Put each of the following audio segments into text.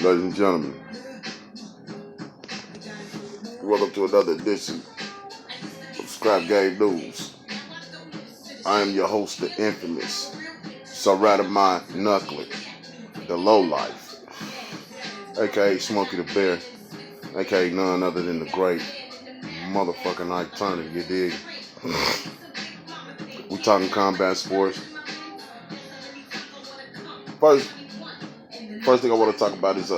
Ladies and gentlemen, welcome to another edition of Scrap Game News. I am your host, the infamous Saradamai Knuckler, the lowlife, aka Smokey the Bear, aka none other than the great motherfucking Ike Turner, you dig? We talking combat sports. First thing I want to talk about is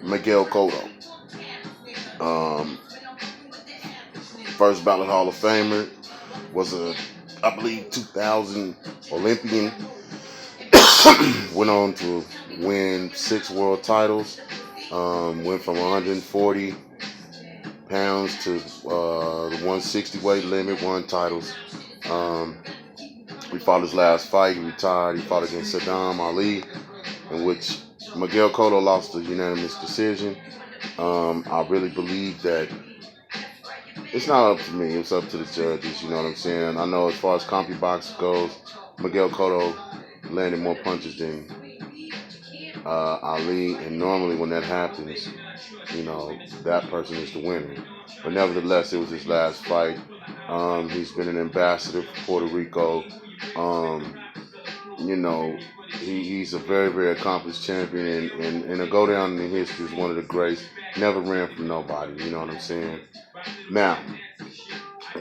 Miguel Cotto. First ballot Hall of Famer, was I believe 2000 Olympian. Went on to win 6 world titles. Went from 140 pounds to the 160 weight limit, won titles. He fought his last fight, he retired. He fought against Saddam Ali, in which Miguel Cotto lost a unanimous decision. I really believe that it's not up to me, it's up to the judges, you know what I'm saying? I know as far as CompuBox goes, Miguel Cotto landed more punches than Ali, and normally when that happens, you know, that person is the winner. But nevertheless, it was his last fight. He's been an ambassador for Puerto Rico. You know, he's a very, very accomplished champion, and to go down in history as one of the greats. Never ran from nobody, you know what I'm saying? Now,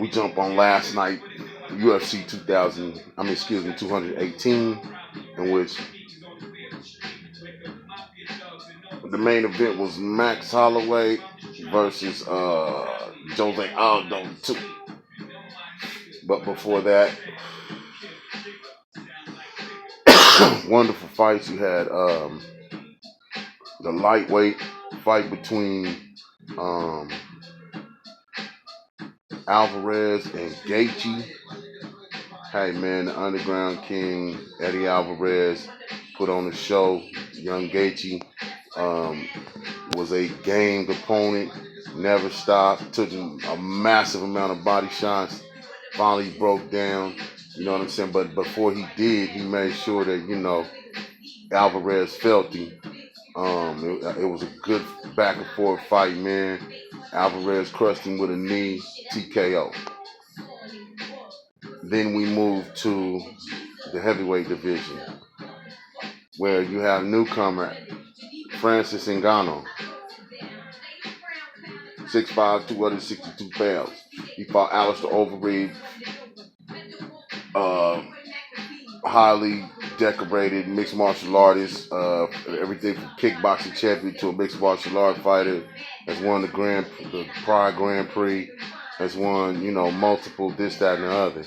we jump on last night, UFC 218, in which the main event was Max Holloway versus Jose Aldo 2. But before that, wonderful fights. You had the lightweight fight between Alvarez and Gaethje. Hey man, the Underground King Eddie Alvarez put on a show. Young Gaethje was a gamed opponent, never stopped, took a massive amount of body shots, finally broke down, you know what I'm saying? But before he did, he made sure that, you know, Alvarez felt him. It was a good back and forth fight, man. Alvarez crushed him with a knee, TKO. Then we moved to the heavyweight division, where you have newcomer Francis Ngannou, 6'5", 262 pounds. He fought Alistair Overeem, highly decorated mixed martial artist, everything from kickboxing champion to a mixed martial art fighter. Has won the Pride Grand Prix. Has won, you know, multiple this, that, and the other.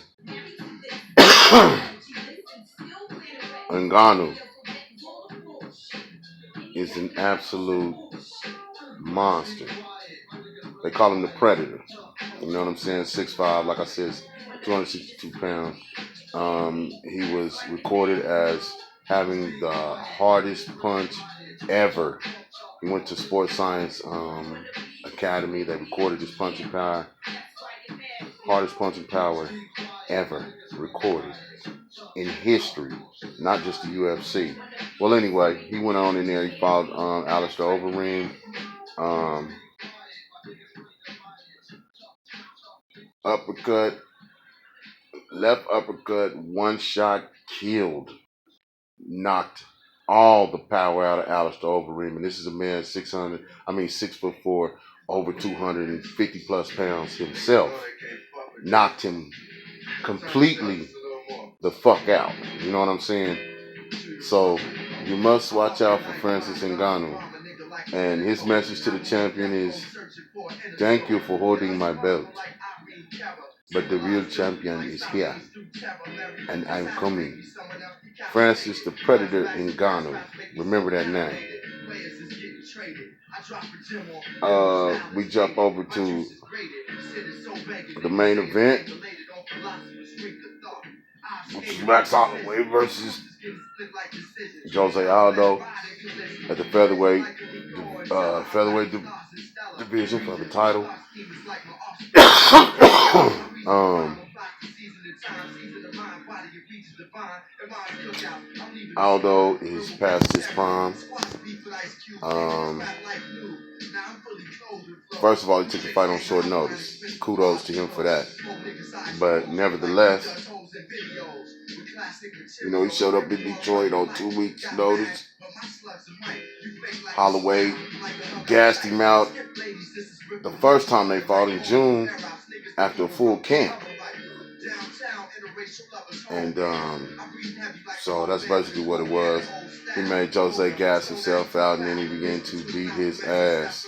Ngannou is an absolute monster. They call him the Predator. You know what I'm saying? 6'5", like I said, 262 pounds. He was recorded as having the hardest punch ever. He went to Sports Science Academy. They recorded his punching power. Hardest punching power ever recorded in history, not just the UFC. Well, anyway, he went on in there. He fought Alistair Overeem. Uppercut, left uppercut, one shot, killed, knocked all the power out of Alistair Overeem. And this is a man 6'4", over 250 plus pounds himself. Knocked him completely the fuck out. You know what I'm saying? So you must watch out for Francis Ngannou. And his message to the champion is, thank you for holding my belt, but the real champion is here, and I'm coming. Francis the Predator Ngannou. Remember that name. We jump over to the main event, which is Max Holloway versus Jose Aldo at the featherweight division for the title. Aldo is past his prime. First of all, he took the fight on short notice. Kudos to him for that. But nevertheless, he showed up in Detroit on 2 weeks' notice. Holloway gassed him out the first time they fought in June after a full camp. And so that's basically what it was. He made Jose gas himself out, and then he began to beat his ass.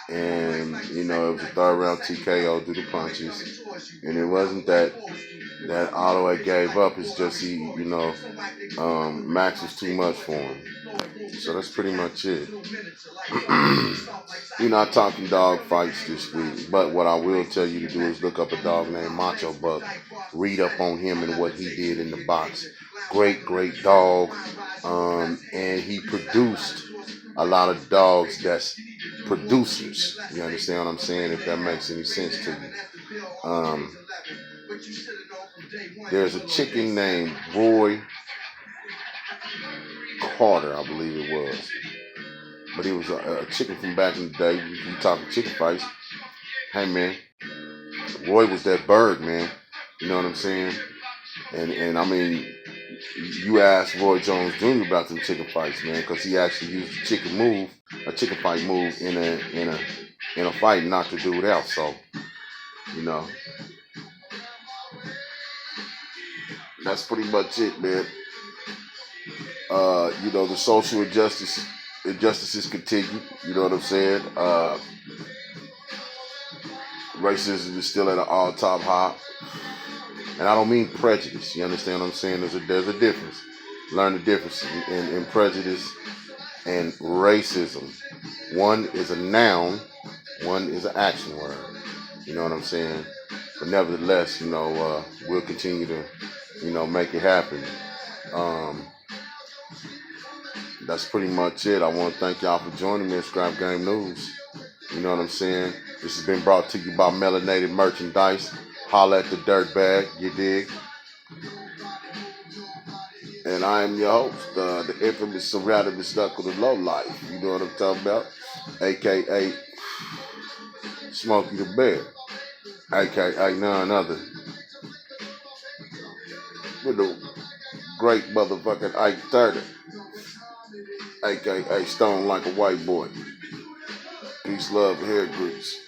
And, it was a third round TKO due to punches. And it wasn't that Holloway gave up. It's just Max was too much for him. So that's pretty much it. We're not talking dog fights this week, but what I will tell you to do is look up a dog named Macho Buck. Read up on him and what he did in the box. Great dog. And he produced a lot of dogs that's producers. You understand what I'm saying? If that makes any sense to you. There's a chicken named Roy Carter, I believe it was. But he was a chicken from back in the day. You talking chicken fights. Hey, man. Roy was that bird, man. You know what I'm saying? And I mean, you asked Roy Jones Jr. about them chicken fights, man, because he actually used a chicken fight move in a fight and knocked the dude out. So, that's pretty much it, man. The social injustices continue. You know what I'm saying? Racism is still at an all-time high. And I don't mean prejudice. You understand what I'm saying? There's a difference. Learn the difference in prejudice and racism. One is a noun. One is an action word. You know what I'm saying? But nevertheless, we'll continue to, make it happen. That's pretty much it. I want to thank y'all for joining me at Scrap Game News. You know what I'm saying? This has been brought to you by Melanated Merchandise. Holla at the dirtbag, you dig? And I am your host, the infamous surrounded and stuck with the low life. You know what I'm talking about? AKA Smokey the Bear. AKA none other. With the great motherfucking Ike Turner. AKA Stone Like a White Boy. Peace, love, hair grease.